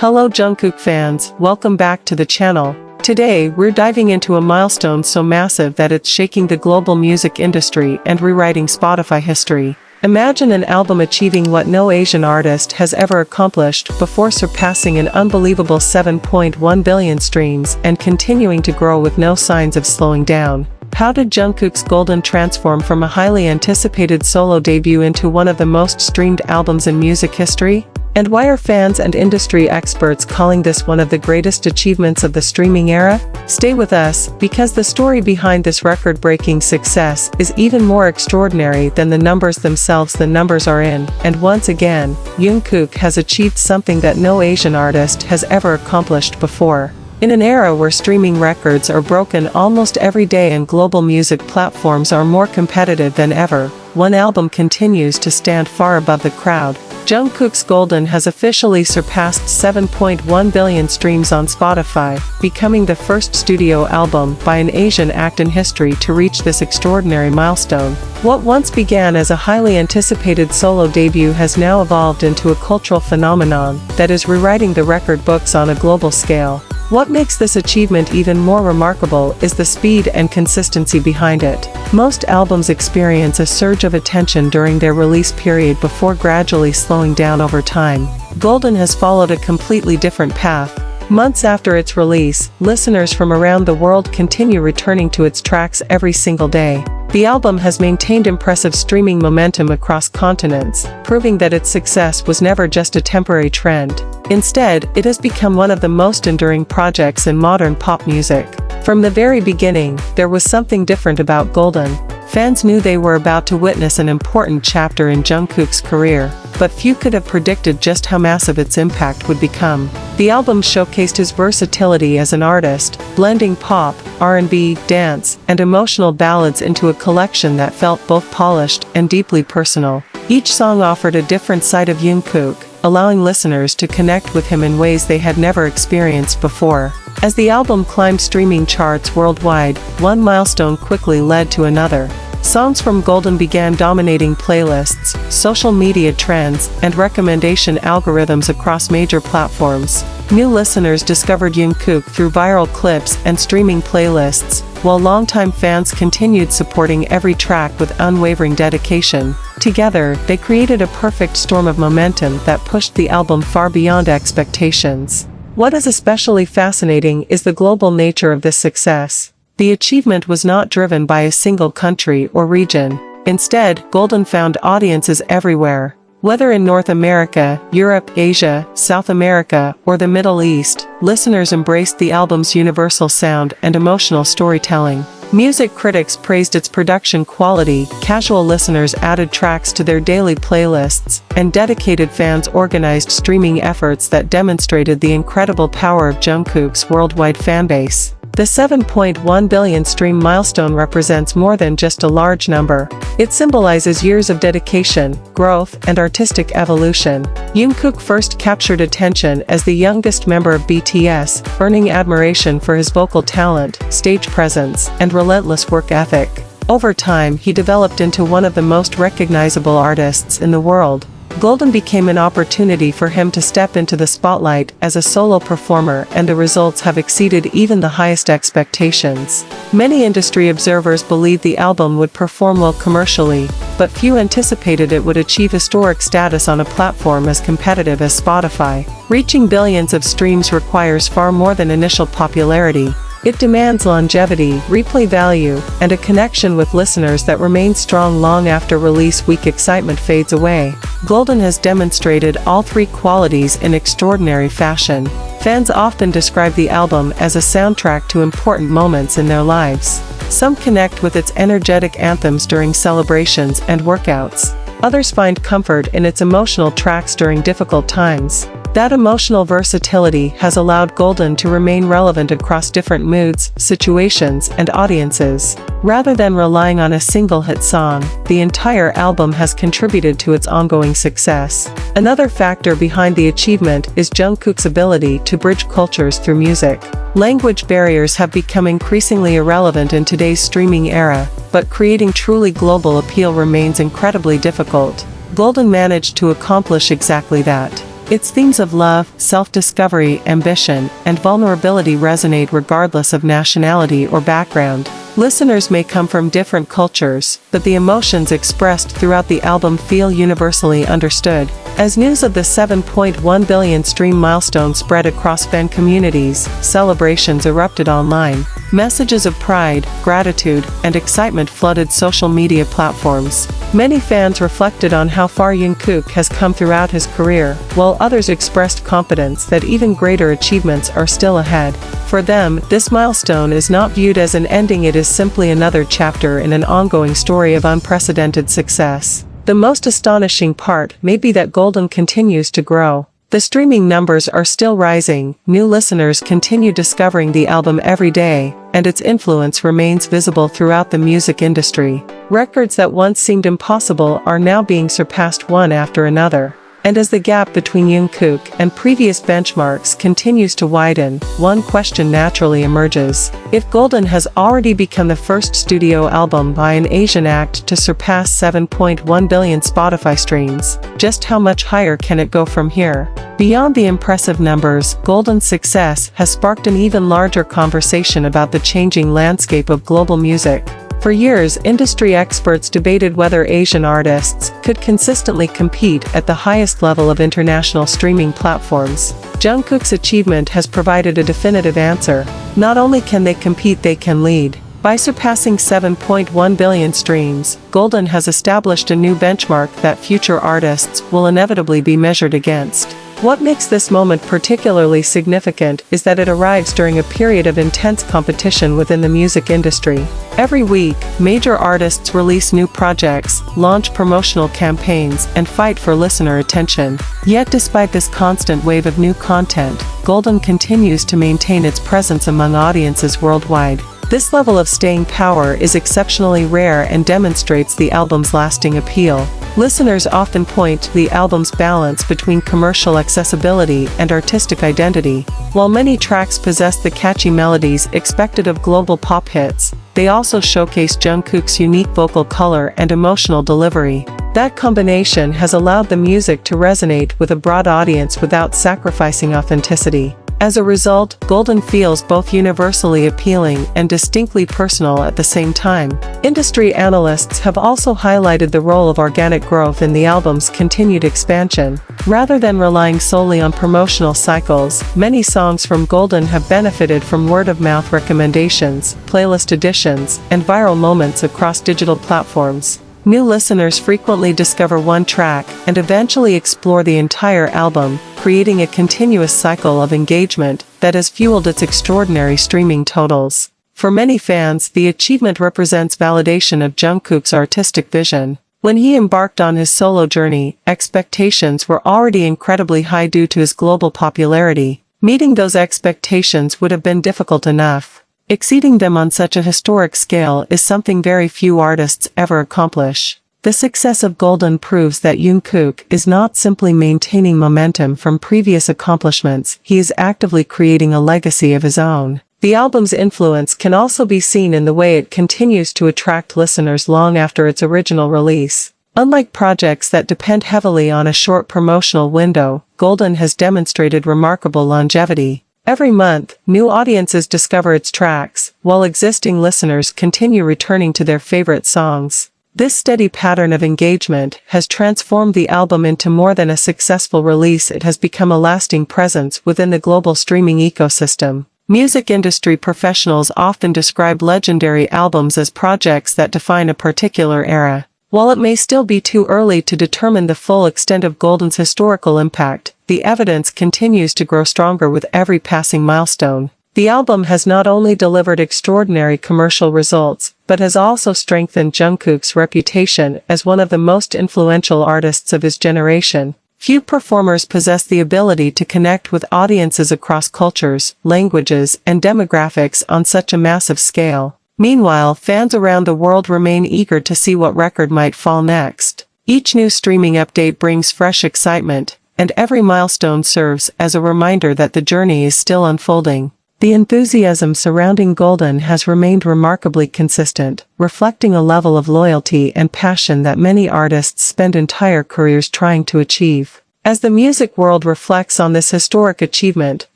Hello Jungkook fans, welcome back to the channel. Today, we're diving into a milestone so massive that it's shaking the global music industry and rewriting Spotify history. Imagine an album achieving what no Asian artist has ever accomplished before, surpassing an unbelievable 7.1 billion streams and continuing to grow with no signs of slowing down. How did Jungkook's Golden transform from a highly anticipated solo debut into one of the most streamed albums in music history? And why are fans and industry experts calling this one of the greatest achievements of the streaming era? Stay with us, because the story behind this record-breaking success is even more extraordinary than the numbers themselves. The numbers are in, and once again, Jungkook has achieved something that no Asian artist has ever accomplished before. In an era where streaming records are broken almost every day and global music platforms are more competitive than ever, one album continues to stand far above the crowd. Jungkook's Golden has officially surpassed 7.1 billion streams on Spotify, becoming the first studio album by an Asian act in history to reach this extraordinary milestone. What once began as a highly anticipated solo debut has now evolved into a cultural phenomenon that is rewriting the record books on a global scale. What makes this achievement even more remarkable is the speed and consistency behind it. Most albums experience a surge of attention during their release period before gradually slowing down over time. Golden has followed a completely different path. Months after its release, listeners from around the world continue returning to its tracks every single day. The album has maintained impressive streaming momentum across continents, proving that its success was never just a temporary trend. Instead, it has become one of the most enduring projects in modern pop music. From the very beginning, there was something different about Golden. Fans knew they were about to witness an important chapter in Jungkook's career, but few could have predicted just how massive its impact would become. The album showcased his versatility as an artist, blending pop, R&B, dance, and emotional ballads into a collection that felt both polished and deeply personal. Each song offered a different side of Jungkook, allowing listeners to connect with him in ways they had never experienced before. As the album climbed streaming charts worldwide, one milestone quickly led to another. Songs from Golden began dominating playlists, social media trends, and recommendation algorithms across major platforms. New listeners discovered Jungkook through viral clips and streaming playlists, while longtime fans continued supporting every track with unwavering dedication. Together, they created a perfect storm of momentum that pushed the album far beyond expectations. What is especially fascinating is the global nature of this success. The achievement was not driven by a single country or region. Instead, Golden found audiences everywhere. Whether in North America, Europe, Asia, South America, or the Middle East, listeners embraced the album's universal sound and emotional storytelling. Music critics praised its production quality, casual listeners added tracks to their daily playlists, and dedicated fans organized streaming efforts that demonstrated the incredible power of Jungkook's worldwide fanbase. The 7.1 billion stream milestone represents more than just a large number. It symbolizes years of dedication, growth, and artistic evolution. Jungkook first captured attention as the youngest member of BTS, earning admiration for his vocal talent, stage presence, and relentless work ethic. Over time, he developed into one of the most recognizable artists in the world. Golden became an opportunity for him to step into the spotlight as a solo performer, and the results have exceeded even the highest expectations. Many industry observers believed the album would perform well commercially, but few anticipated it would achieve historic status on a platform as competitive as Spotify. Reaching billions of streams requires far more than initial popularity. It demands longevity, replay value, and a connection with listeners that remains strong long after release week excitement fades away. Golden has demonstrated all three qualities in extraordinary fashion. Fans often describe the album as a soundtrack to important moments in their lives. Some connect with its energetic anthems during celebrations and workouts. Others find comfort in its emotional tracks during difficult times. That emotional versatility has allowed Golden to remain relevant across different moods, situations, and audiences. Rather than relying on a single hit song, the entire album has contributed to its ongoing success. Another factor behind the achievement is Jungkook's ability to bridge cultures through music. Language barriers have become increasingly irrelevant in today's streaming era, but creating truly global appeal remains incredibly difficult. Golden managed to accomplish exactly that. Its themes of love, self-discovery, ambition, and vulnerability resonate regardless of nationality or background. Listeners may come from different cultures, but the emotions expressed throughout the album feel universally understood. As news of the 7.1 billion stream milestone spread across fan communities, celebrations erupted online. Messages of pride, gratitude, and excitement flooded social media platforms. Many fans reflected on how far Jungkook has come throughout his career, while others expressed confidence that even greater achievements are still ahead. For them, this milestone is not viewed as an ending, it is simply another chapter in an ongoing story of unprecedented success. The most astonishing part may be that Golden continues to grow. The streaming numbers are still rising, new listeners continue discovering the album every day, and its influence remains visible throughout the music industry. Records that once seemed impossible are now being surpassed one after another. And as the gap between Jungkook and previous benchmarks continues to widen, one question naturally emerges. If Golden has already become the first studio album by an Asian act to surpass 7.1 billion Spotify streams, just how much higher can it go from here? Beyond the impressive numbers, Golden's success has sparked an even larger conversation about the changing landscape of global music. For years, industry experts debated whether Asian artists could consistently compete at the highest level of international streaming platforms. Jungkook's achievement has provided a definitive answer. Not only can they compete, they can lead. By surpassing 7.1 billion streams, Golden has established a new benchmark that future artists will inevitably be measured against. What makes this moment particularly significant is that it arrives during a period of intense competition within the music industry. Every week, major artists release new projects, launch promotional campaigns, and fight for listener attention. Yet despite this constant wave of new content, Golden continues to maintain its presence among audiences worldwide. This level of staying power is exceptionally rare and demonstrates the album's lasting appeal. Listeners often point to the album's balance between commercial accessibility and artistic identity. While many tracks possess the catchy melodies expected of global pop hits, they also showcase Jungkook's unique vocal color and emotional delivery. That combination has allowed the music to resonate with a broad audience without sacrificing authenticity. As a result, Golden feels both universally appealing and distinctly personal at the same time. Industry analysts have also highlighted the role of organic growth in the album's continued expansion. Rather than relying solely on promotional cycles, many songs from Golden have benefited from word-of-mouth recommendations, playlist additions, and viral moments across digital platforms. New listeners frequently discover one track and eventually explore the entire album, creating a continuous cycle of engagement that has fueled its extraordinary streaming totals. For many fans, the achievement represents validation of Jungkook's artistic vision. When he embarked on his solo journey, expectations were already incredibly high due to his global popularity. Meeting those expectations would have been difficult enough. Exceeding them on such a historic scale is something very few artists ever accomplish. The success of Golden proves that Jungkook is not simply maintaining momentum from previous accomplishments, he is actively creating a legacy of his own. The album's influence can also be seen in the way it continues to attract listeners long after its original release. Unlike projects that depend heavily on a short promotional window, Golden has demonstrated remarkable longevity. Every month, new audiences discover its tracks, while existing listeners continue returning to their favorite songs. This steady pattern of engagement has transformed the album into more than a successful release. It has become a lasting presence within the global streaming ecosystem. Music industry professionals often describe legendary albums as projects that define a particular era. While it may still be too early to determine the full extent of Golden's historical impact, the evidence continues to grow stronger with every passing milestone. The album has not only delivered extraordinary commercial results, but has also strengthened Jungkook's reputation as one of the most influential artists of his generation. Few performers possess the ability to connect with audiences across cultures, languages, and demographics on such a massive scale. Meanwhile, fans around the world remain eager to see what record might fall next. Each new streaming update brings fresh excitement, and every milestone serves as a reminder that the journey is still unfolding. The enthusiasm surrounding Golden has remained remarkably consistent, reflecting a level of loyalty and passion that many artists spend entire careers trying to achieve. As the music world reflects on this historic achievement,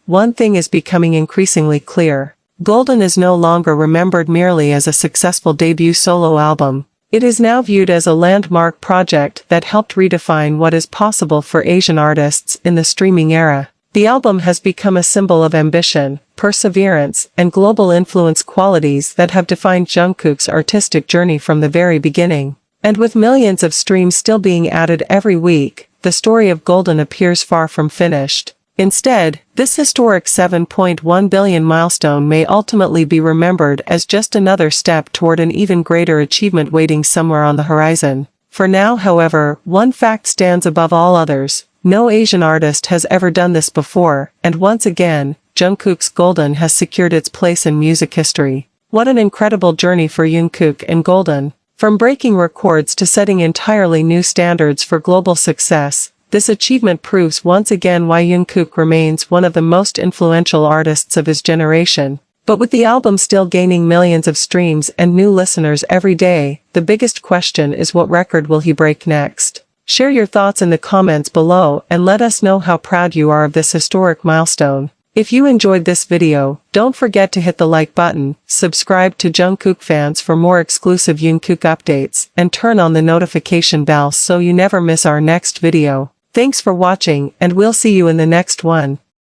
one thing is becoming increasingly clear. Golden is no longer remembered merely as a successful debut solo album. It is now viewed as a landmark project that helped redefine what is possible for Asian artists in the streaming era. The album has become a symbol of ambition, perseverance, and global influence, qualities that have defined Jungkook's artistic journey from the very beginning. And with millions of streams still being added every week, the story of Golden appears far from finished. Instead, this historic 7.1 billion milestone may ultimately be remembered as just another step toward an even greater achievement waiting somewhere on the horizon. For now, however, one fact stands above all others. No Asian artist has ever done this before, and once again, Jungkook's Golden has secured its place in music history. What an incredible journey for Jungkook and Golden. From breaking records to setting entirely new standards for global success, this achievement proves once again why Jungkook remains one of the most influential artists of his generation. But with the album still gaining millions of streams and new listeners every day, the biggest question is, what record will he break next? Share your thoughts in the comments below and let us know how proud you are of this historic milestone. If you enjoyed this video, don't forget to hit the like button, subscribe to Jungkook Fans for more exclusive Jungkook updates, and turn on the notification bell so you never miss our next video. Thanks for watching, and we'll see you in the next one.